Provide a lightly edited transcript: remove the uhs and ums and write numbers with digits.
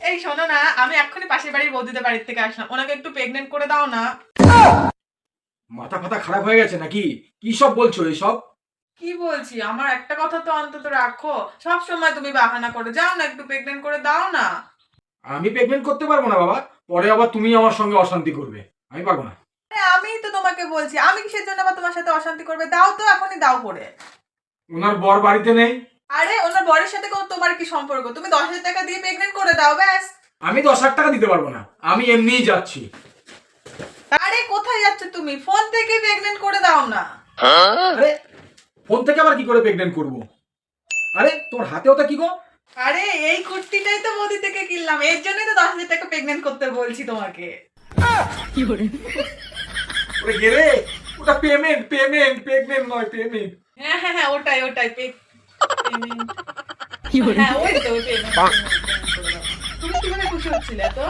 এই শোনো না, আমি এক্ষুনি পাশের বাড়ির বৌদিদের বাড়ির থেকে আসলাম, ওনাকে একটু প্রেগনেন্ট করে দাও না। মাথা ফাতা খারাপ হয়ে গেছে নাকি? কি সব বলছো এইসব? কি বলছি, আমার একটা কথা তো অন্তত রাখো। সব সময় তুমি বাহানা করে যাও না, একটু প্রেগনেন্ট করে দাও না। আমি প্রেগনেন্ট করতে পারবো না বাবা, পরে আবার তুমি আমার সঙ্গে অশান্তি করবে। আমি পারবো না। আমিই তো তোমাকে বলছি, আমি কিসের জন্য আবার তোমার সাথে অশান্তি করবে? দাও তো, এখনই দাও করে। ওনার বর বাড়িতে নেই। আরে ওনার বরের সাথে তোমার কি সম্পর্ক? তুমি 10,000 টাকা দিয়ে প্রেগনেন্ট করে দাও, ব্যাস। আমি 10,000 টাকা দিতে পারবো না, আমি এমনিই যাচ্ছি। আরে কোথায় যাচ্ছ তুমি? ফোন থেকে প্রেগনেন্ট করে দাও না। আরে ফোন থেকে আবার কি করে প্রেগনেন্ট করব? আরে তোমার হাতে ওটা কি গো? আরে এই কুর্তিটাই তো মোদি থেকে কিনলাম, এর জন্যই তো 10,000 টাকা প্রেগনেন্ট করতে বলছি তোমাকে। ওরে গেরে, ওটা পেমেন্ট পেমেন্ট, প্রেগনেন্ট নয়, পেমেন্ট। হ্যাঁ হ্যাঁ হ্যাঁ, ওটাই ওটাই পেমেন্ট। হ্যাঁ ওই তো পেমেন্ট। তুমি কিভাবে খুশি হচ্ছিলে তো?